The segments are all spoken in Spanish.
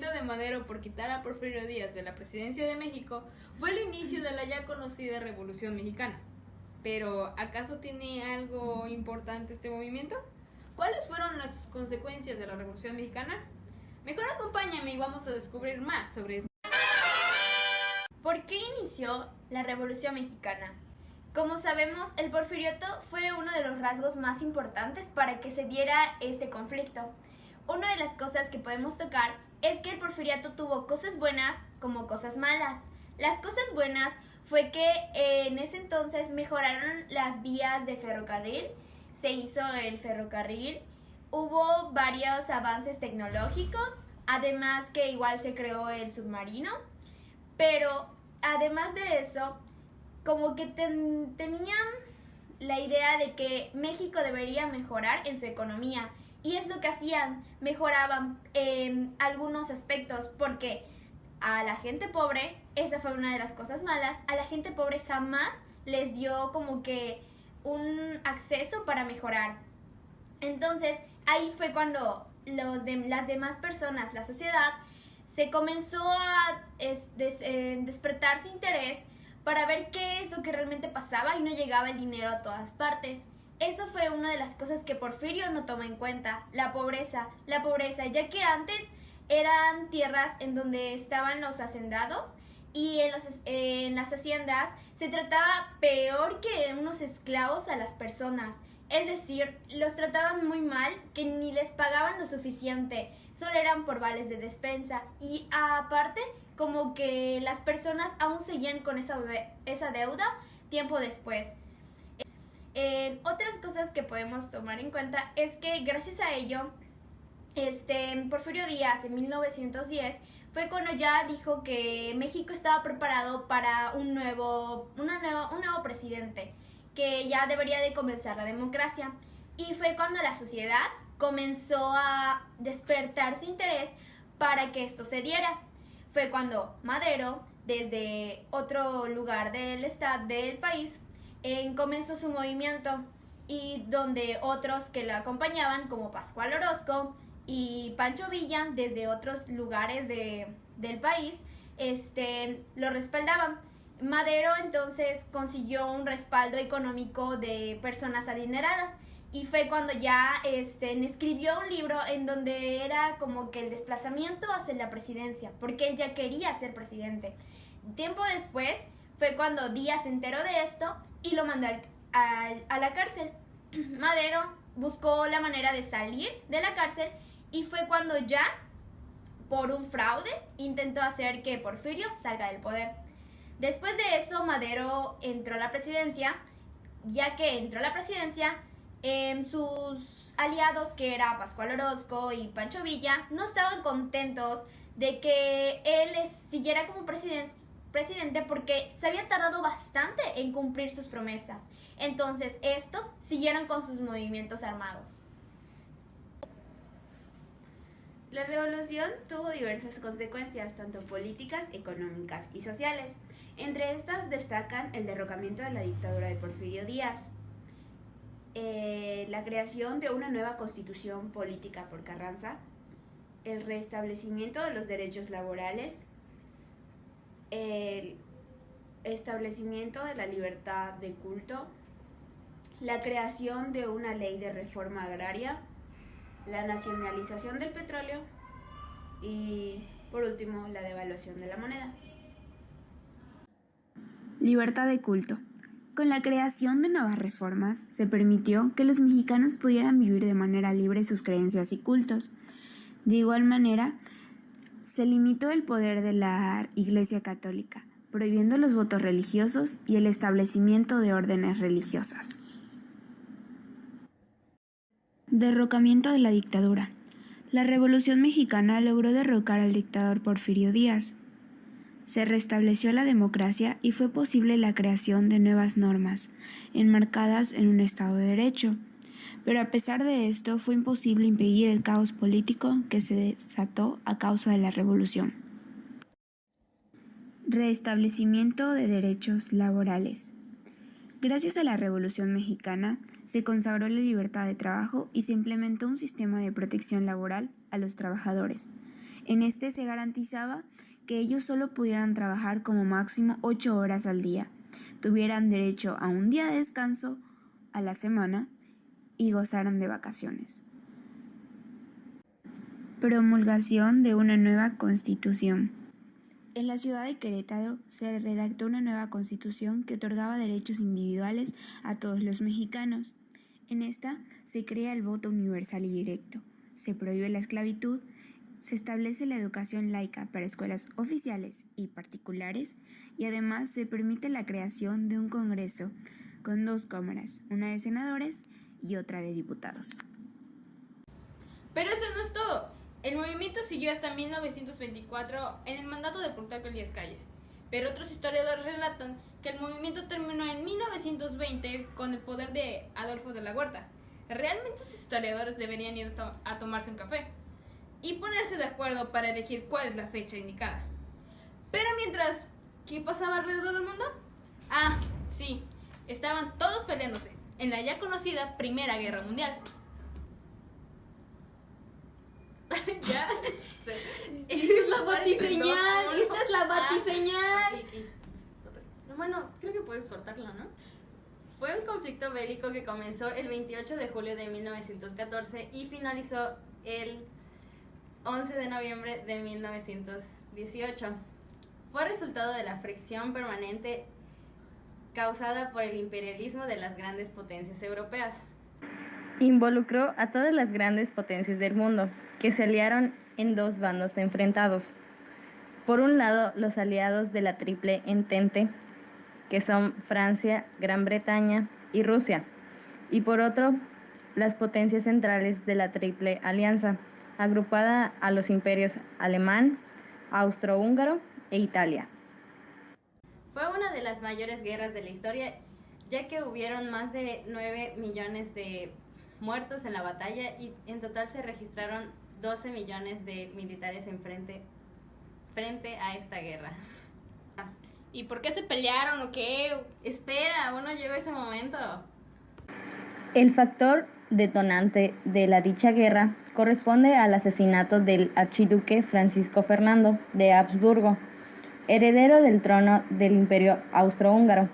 intento de Madero por quitar a Porfirio Díaz de la presidencia de México fue el inicio de la ya conocida Revolución Mexicana. Pero, ¿acaso tiene algo importante este movimiento? ¿Cuáles fueron las consecuencias de la Revolución Mexicana? Mejor acompáñame y vamos a descubrir más sobre esto. ¿Por qué inició la Revolución Mexicana? Como sabemos, el porfiriato fue uno de los rasgos más importantes para que se diera este conflicto. Una de las cosas que podemos tocar es que el porfiriato tuvo cosas buenas como cosas malas. Las cosas buenas fue que en ese entonces mejoraron las vías de ferrocarril, se hizo el ferrocarril, hubo varios avances tecnológicos, además que igual se creó el submarino, pero además de eso, como que tenían la idea de que México debería mejorar en su economía, y es lo que hacían, mejoraban algunos aspectos, porque a la gente pobre, esa fue una de las cosas malas, a la gente pobre jamás les dio como que un acceso para mejorar. Entonces ahí fue cuando las demás personas, la sociedad, se comenzó a despertar su interés para ver qué es lo que realmente pasaba y no llegaba el dinero a todas partes. Eso fue una de las cosas que Porfirio no toma en cuenta, la pobreza, ya que antes eran tierras en donde estaban los hacendados y en las haciendas se trataba peor que unos esclavos a las personas. Es decir, los trataban muy mal, que ni les pagaban lo suficiente, solo eran por vales de despensa, y aparte como que las personas aún seguían con esa deuda tiempo después. Otras cosas que podemos tomar en cuenta es que gracias a ello, Porfirio Díaz en 1910 fue cuando ya dijo que México estaba preparado para un nuevo presidente, que ya debería de comenzar la democracia, y fue cuando la sociedad comenzó a despertar su interés para que esto se diera. Fue cuando Madero, desde otro lugar del país, comenzó su movimiento, y donde otros que lo acompañaban, como Pascual Orozco y Pancho Villa, desde otros lugares del país, lo respaldaban. Madero entonces consiguió un respaldo económico de personas adineradas, y fue cuando ya escribió un libro en donde era como que el desplazamiento hacia la presidencia, porque él ya quería ser presidente. Tiempo después fue cuando Díaz se enteró de esto y lo mandó a la cárcel. Madero buscó la manera de salir de la cárcel, y fue cuando ya, por un fraude, intentó hacer que Porfirio salga del poder. Después de eso, Madero entró a la presidencia. Ya que entró a la presidencia, sus aliados, que era Pascual Orozco y Pancho Villa, no estaban contentos de que él siguiera como presidente, porque se había tardado bastante en cumplir sus promesas. Entonces estos siguieron con sus movimientos armados. La revolución tuvo diversas consecuencias, tanto políticas, económicas y sociales. Entre estas destacan el derrocamiento de la dictadura de Porfirio Díaz, la creación de una nueva constitución política por Carranza, el restablecimiento de los derechos laborales, el establecimiento de la libertad de culto, la creación de una ley de reforma agraria, la nacionalización del petróleo y, por último, la devaluación de la moneda. Libertad de culto. Con la creación de nuevas reformas, se permitió que los mexicanos pudieran vivir de manera libre sus creencias y cultos. De igual manera, se limitó el poder de la Iglesia Católica, prohibiendo los votos religiosos y el establecimiento de órdenes religiosas. Derrocamiento de la dictadura. La Revolución Mexicana logró derrocar al dictador Porfirio Díaz. Se restableció la democracia y fue posible la creación de nuevas normas, enmarcadas en un Estado de Derecho. Pero a pesar de esto, fue imposible impedir el caos político que se desató a causa de la revolución. Restablecimiento de derechos laborales. Gracias a la Revolución Mexicana, se consagró la libertad de trabajo y se implementó un sistema de protección laboral a los trabajadores. En este se garantizaba que ellos solo pudieran trabajar como máximo 8 horas al día, tuvieran derecho a un día de descanso a la semana y gozaran de vacaciones. Promulgación de una nueva constitución. En la ciudad de Querétaro se redactó una nueva constitución que otorgaba derechos individuales a todos los mexicanos. En esta se crea el voto universal y directo, se prohíbe la esclavitud, se establece la educación laica para escuelas oficiales y particulares y además se permite la creación de un Congreso con 2 cámaras, una de senadores y otra de diputados. Pero eso no es todo. El movimiento siguió hasta 1924 en el mandato de Plutarco Elías Calles, pero otros historiadores relatan que el movimiento terminó en 1920 con el poder de Adolfo de la Huerta. Realmente los historiadores deberían ir a tomarse un café y ponerse de acuerdo para elegir cuál es la fecha indicada. Pero mientras, ¿qué pasaba alrededor del mundo? Ah, sí, estaban todos peleándose en la ya conocida Primera Guerra Mundial. Ya. Esta es la batiseñal. Esta es la batiseñal. Bueno, creo que puedes cortarlo, ¿no? Fue un conflicto bélico que comenzó el 28 de julio de 1914 y finalizó el 11 de noviembre de 1918. Fue resultado de la fricción permanente causada por el imperialismo de las grandes potencias europeas. Involucró a todas las grandes potencias del mundo, que se aliaron en 2 bandos enfrentados. Por un lado, los aliados de la Triple Entente, que son Francia, Gran Bretaña y Rusia, y por otro, las potencias centrales de la Triple Alianza, agrupada a los imperios alemán, austrohúngaro e Italia. Fue una de las mayores guerras de la historia, ya que hubieron más de 9 millones de muertos en la batalla y en total se registraron 12 millones de militares frente a esta guerra. ¿Y por qué se pelearon o qué? Espera, uno llegó a ese momento. El factor detonante de la dicha guerra corresponde al asesinato del archiduque Francisco Fernando de Habsburgo, heredero del trono del Imperio Austrohúngaro,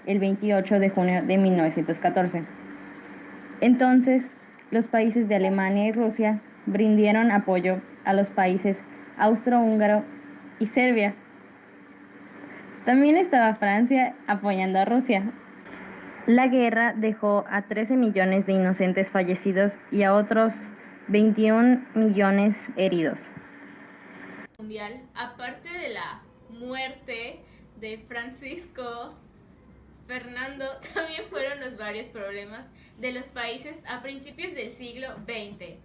el 28 de junio de 1914. Entonces, los países de Alemania y Rusia brindieron apoyo a los países austrohúngaro y Serbia. También estaba Francia apoyando a Rusia. La guerra dejó a 13 millones de inocentes fallecidos y a otros 21 millones heridos. Mundial, aparte de la muerte de Francisco Fernando, también fueron los varios problemas de los países a principios del siglo XX.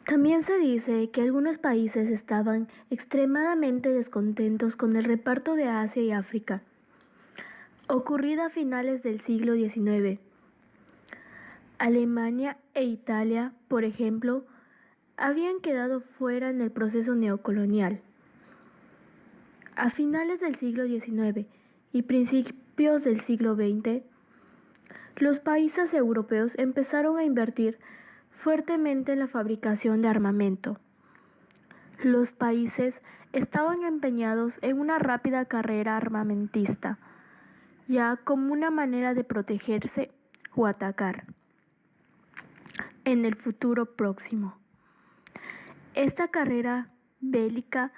También se dice que algunos países estaban extremadamente descontentos con el reparto de Asia y África, ocurrida a finales del siglo XIX. Alemania e Italia, por ejemplo, habían quedado fuera en el proceso neocolonial. A finales del siglo XIX y principios del siglo XX, los países europeos empezaron a invertir fuertemente en la fabricación de armamento. Los países estaban empeñados en una rápida carrera armamentista, ya como una manera de protegerse o atacar en el futuro próximo. Esta carrera bélica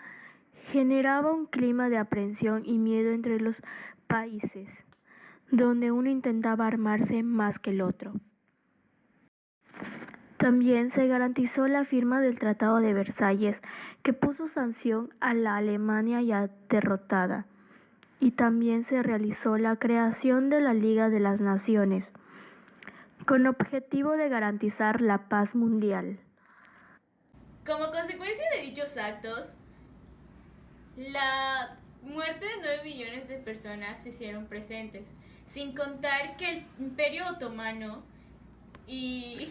generaba un clima de aprensión y miedo entre los países, donde uno intentaba armarse más que el otro. También se garantizó la firma del Tratado de Versalles, que puso sanción a la Alemania ya derrotada, y también se realizó la creación de la Liga de las Naciones, con objetivo de garantizar la paz mundial. Como consecuencia de dichos actos, la muerte de 9 millones de personas se hicieron presentes, sin contar que el Imperio Otomano y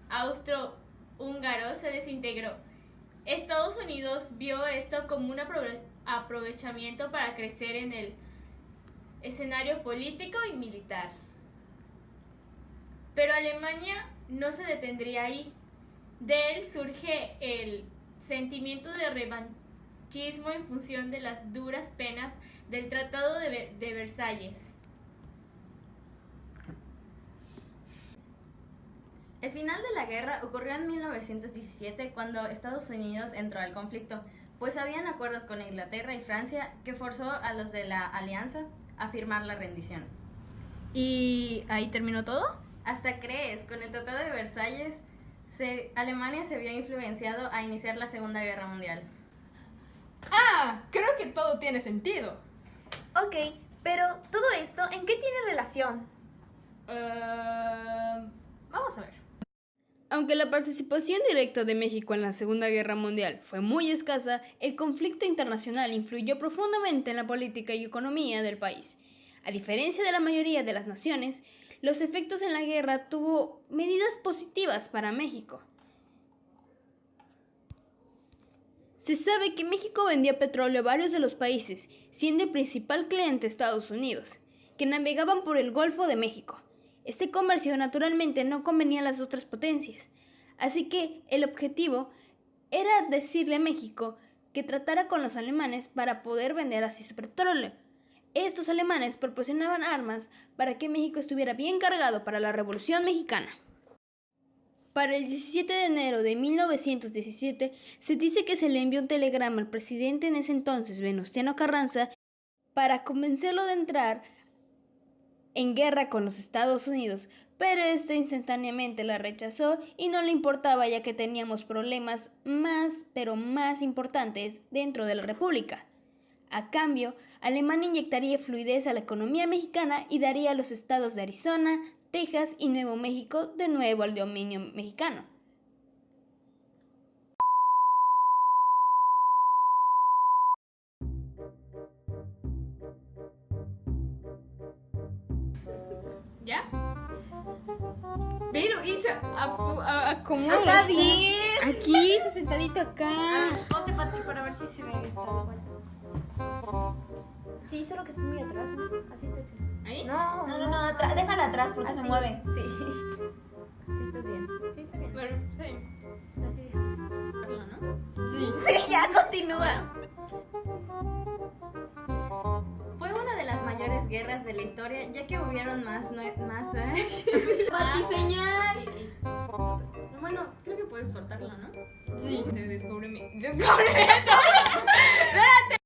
Austrohúngaro se desintegró. Estados Unidos vio esto como un aprovechamiento para crecer en el escenario político y militar. Pero Alemania no se detendría ahí. De él surge el sentimiento de revanchismo en función de las duras penas del Tratado de Versalles. El final de la guerra ocurrió en 1917 cuando Estados Unidos entró al conflicto, pues habían acuerdos con Inglaterra y Francia que forzó a los de la alianza a firmar la rendición. ¿Y ahí terminó todo? Hasta crees, con el Tratado de Versalles, Alemania se vio influenciado a iniciar la Segunda Guerra Mundial. Ah, creo que todo tiene sentido. Ok, pero ¿todo esto en qué tiene relación? Vamos a ver. Aunque la participación directa de México en la Segunda Guerra Mundial fue muy escasa, el conflicto internacional influyó profundamente en la política y economía del país. A diferencia de la mayoría de las naciones, los efectos en la guerra tuvo medidas positivas para México. Se sabe que México vendía petróleo a varios de los países, siendo el principal cliente Estados Unidos, que navegaban por el Golfo de México. Este comercio naturalmente no convenía a las otras potencias, así que el objetivo era decirle a México que tratara con los alemanes para poder vender así su petróleo. Estos alemanes proporcionaban armas para que México estuviera bien cargado para la Revolución Mexicana. Para el 17 de enero de 1917 se dice que se le envió un telegrama al presidente en ese entonces, Venustiano Carranza, para convencerlo de entrar en guerra con los Estados Unidos, pero este instantáneamente la rechazó y no le importaba ya que teníamos problemas más importantes dentro de la República. A cambio, Alemania inyectaría fluidez a la economía mexicana y daría a los estados de Arizona, Texas y Nuevo México de nuevo al dominio mexicano. ¿Ya? Pero, Itza, acomoda. ¡Está bien! Aquí, sentadito acá. Ponte para ti para ver si se ve tal cual. Sí, solo que estés muy atrás, ¿no? Así está así. ¿Ahí? No, déjala atrás porque ¿Así? se mueve. Sí. Sí, estás bien. Sí, está bien. Bueno, está bien. Así. Hazlo, ¿no? Sí, ya continúa. Fue una de las mayores guerras de la historia, ya que hubieron más Batiseñal. Bueno, creo que puedes cortarlo, ¿no? Sí. Descúbreme. Descúbreme. Espérate.